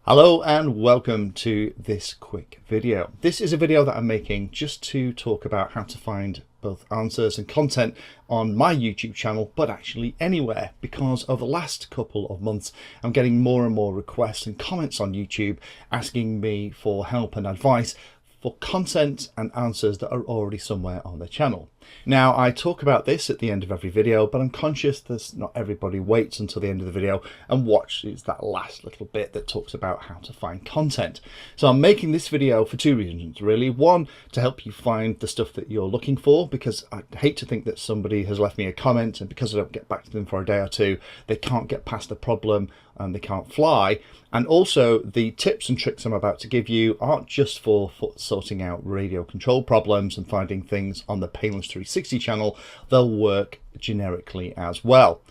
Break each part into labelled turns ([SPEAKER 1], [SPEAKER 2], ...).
[SPEAKER 1] Hello and welcome to this quick video. This is a video that I'm making just to talk about how to find both answers and content on my YouTube channel, but actually anywhere, because over the last couple of months I'm getting more and more requests and comments on YouTube asking me for help and advice for content and answers that are already somewhere on the channel. Now, I talk about this at the end of every video, but I'm conscious that not everybody waits until the end of the video and watches that last little bit that talks about how to find content. So I'm making this video for two reasons, really. One, to help you find the stuff that you're looking for, because I hate to think that somebody has left me a comment and because I don't get back to them for a day or two, they can't get past the problem and they can't fly. And also, the tips and tricks I'm about to give you aren't just for sorting out radio control problems and finding things on the Painless 360 channel, they'll work generically as well.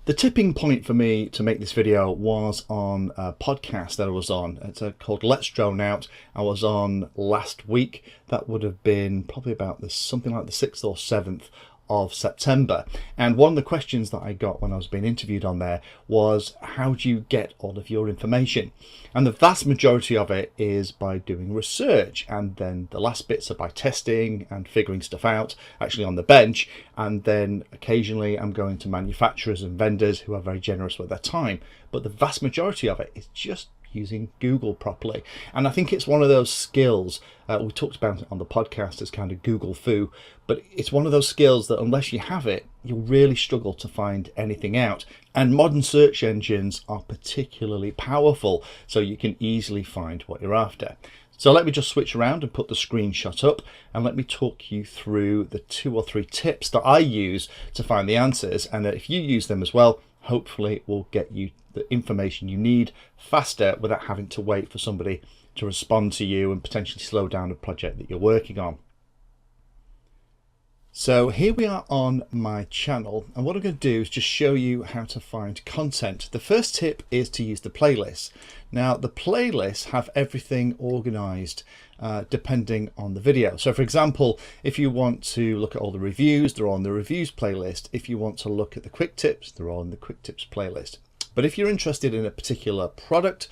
[SPEAKER 1] The tipping point for me to make this video was on a podcast that I was on. It's called Let's Drone Out. I was on last week. That would have been probably about something like the 6th or 7th of September, and one of the questions that I got when I was being interviewed on there was, how do you get all of your information? And the vast majority of it is by doing research, and then the last bits are by testing and figuring stuff out actually on the bench, and then occasionally I'm going to manufacturers and vendors who are very generous with their time, but the vast majority of it is just using Google properly. And I think it's one of those skills, we talked about it on the podcast as kind of Google foo, but it's one of those skills that unless you have it, you'll really struggle to find anything out. And modern search engines are particularly powerful, so you can easily find what you're after. So let me just switch around and put the screenshot up, and let me talk you through the 2 or 3 tips that I use to find the answers, and if you use them as well, hopefully it will get you the information you need faster without having to wait for somebody to respond to you and potentially slow down a project that you're working on. So here we are on my channel, and what I'm going to do is just show you how to find content. The first tip is to use the playlists. Now, the playlists have everything organized depending on the video. So for example, if you want to look at all the reviews, they're on the reviews playlist. If you want to look at the quick tips, they're on the quick tips playlist. But if you're interested in a particular product,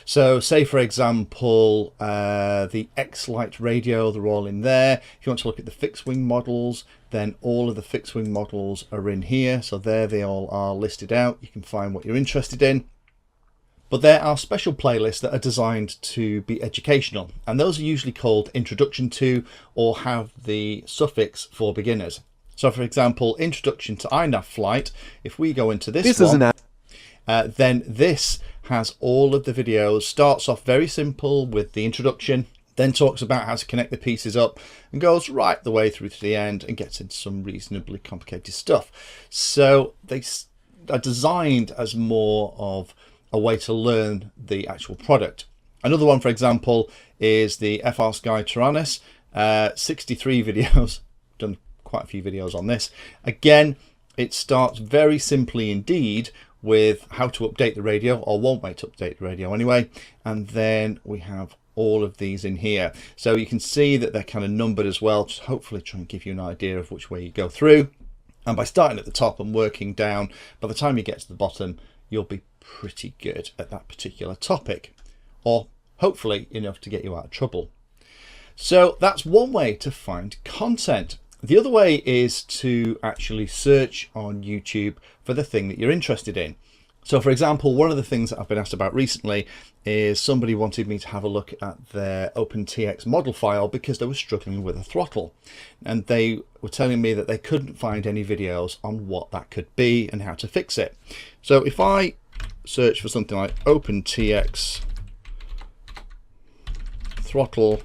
[SPEAKER 1] so say for example the X-Lite radio, they're all in there. If you want to look at the fixed wing models, then all of the fixed wing models are in here. So there they all are listed out. You can find what you're interested in. But there are special playlists that are designed to be educational, and those are usually called Introduction to, or have the suffix for beginners. So for example, Introduction to iNav Flight, if we go into this one, then this has all of the videos, starts off very simple with the introduction, then talks about how to connect the pieces up and goes right the way through to the end and gets into some reasonably complicated stuff. So they are designed as more of a way to learn the actual product. Another one, for example, is the FrSky Taranis, 63 videos, done quite a few videos on this. Again, it starts very simply indeed with how to update the radio, or one way to update the radio anyway, and then we have all of these in here. So you can see that they're kind of numbered as well, to hopefully try and give you an idea of which way you go through. And by starting at the top and working down, by the time you get to the bottom, you'll be pretty good at that particular topic, or hopefully enough to get you out of trouble. So that's one way to find content. The other way is to actually search on YouTube for the thing that you're interested in. So for example, one of the things that I've been asked about recently is somebody wanted me to have a look at their OpenTX model file because they were struggling with a throttle. And they were telling me that they couldn't find any videos on what that could be and how to fix it. So if I search for something like OpenTX throttle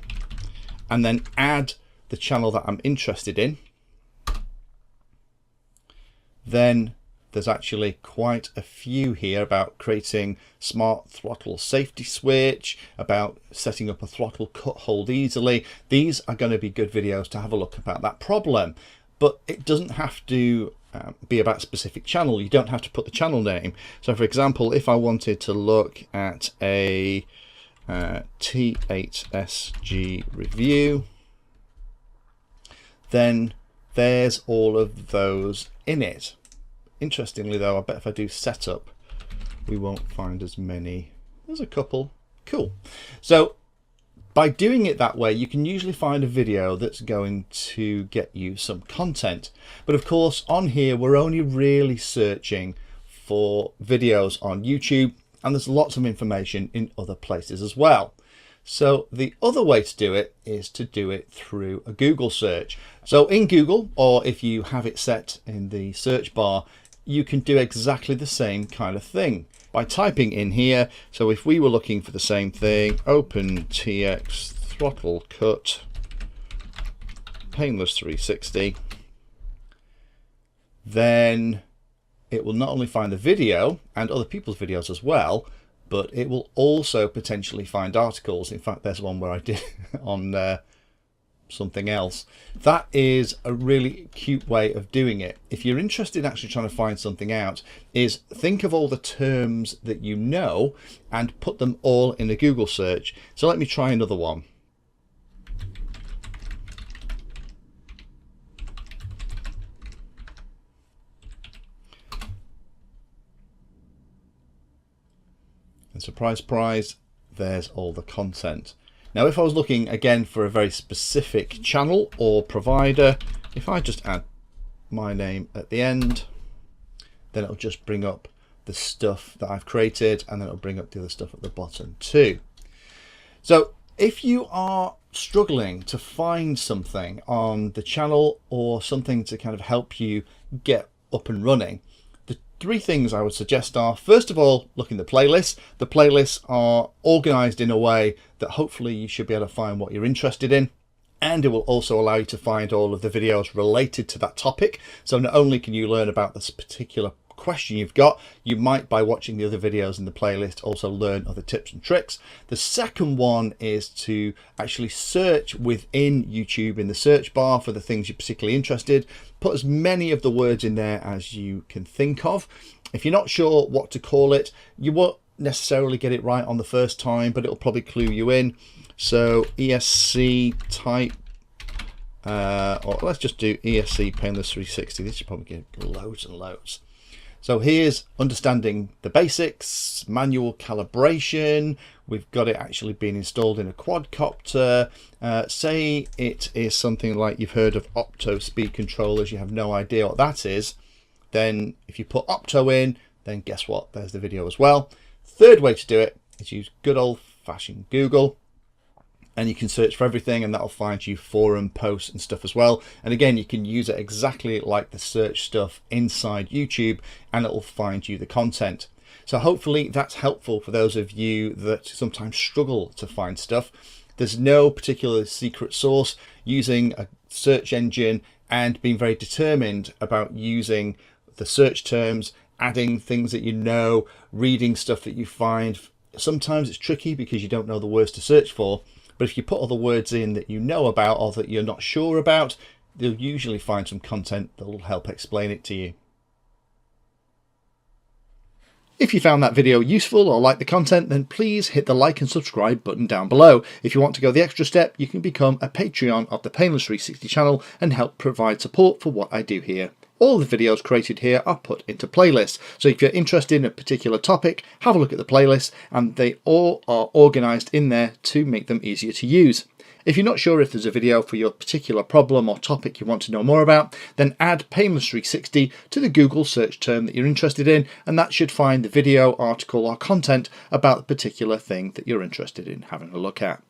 [SPEAKER 1] and then add the channel that I'm interested in, then there's actually quite a few here about creating smart throttle safety switch, about setting up a throttle cut hold easily. These are going to be good videos to have a look about that problem, but it doesn't have to be about a specific channel. You don't have to put the channel name. So for example, if I wanted to look at a T8SG review, then there's all of those in it. Interestingly though, I bet if I do setup, we won't find as many. There's a couple. Cool. So by doing it that way, you can usually find a video that's going to get you some content. But of course, on here, we're only really searching for videos on YouTube, and there's lots of information in other places as well. So the other way to do it is to do it through a Google search. So in Google, or if you have it set in the search bar, you can do exactly the same kind of thing by typing in here. So if we were looking for the same thing, OpenTX throttle cut Painless 360, then it will not only find the video and other people's videos as well, but it will also potentially find articles. In fact, there's one where I did on something else. That is a really cute way of doing it. If you're interested in actually trying to find something out, is think of all the terms that you know and put them all in a Google search. So let me try another one. And surprise, surprise, there's all the content. Now, if I was looking again for a very specific channel or provider, if I just add my name at the end, then it'll just bring up the stuff that I've created, and then it'll bring up the other stuff at the bottom too. So if you are struggling to find something on the channel or something to kind of help you get up and running, the three things I would suggest are, first of all, look in the playlists. The playlists are organized in a way that hopefully you should be able to find what you're interested in, and it will also allow you to find all of the videos related to that topic. So not only can you learn about this particular question you've got, you might, by watching the other videos in the playlist, also learn other tips and tricks. The second one is to actually search within YouTube in the search bar for the things you're particularly interested. Put as many of the words in there as you can think of. If you're not sure what to call it, you won't necessarily get it right on the first time, but it'll probably clue you in. So ESC type, or let's just do ESC Painless 360. This should probably get loads and loads. So here's understanding the basics, manual calibration. We've got it actually being installed in a quadcopter. Say it is something like you've heard of Opto speed controllers, you have no idea what that is. Then if you put Opto in, then guess what? There's the video as well. Third way to do it is use good old-fashioned Google. And you can search for everything, and that'll find you forum posts and stuff as well. And again, you can use it exactly like the search stuff inside YouTube, and it'll find you the content. So hopefully that's helpful for those of you that sometimes struggle to find stuff. There's no particular secret sauce. Using a search engine and being very determined about using the search terms, adding things that you know, reading stuff that you find. Sometimes it's tricky because you don't know the words to search for. But if you put all the words in that you know about or that you're not sure about, you'll usually find some content that will help explain it to you. If you found that video useful or like the content, then please hit the like and subscribe button down below. If you want to go the extra step, you can become a Patreon of the Painless 360 channel and help provide support for what I do here. All the videos created here are put into playlists, so if you're interested in a particular topic, have a look at the playlist, and they all are organised in there to make them easier to use. If you're not sure if there's a video for your particular problem or topic you want to know more about, then add Painless 360 to the Google search term that you're interested in, and that should find the video, article or content about the particular thing that you're interested in having a look at.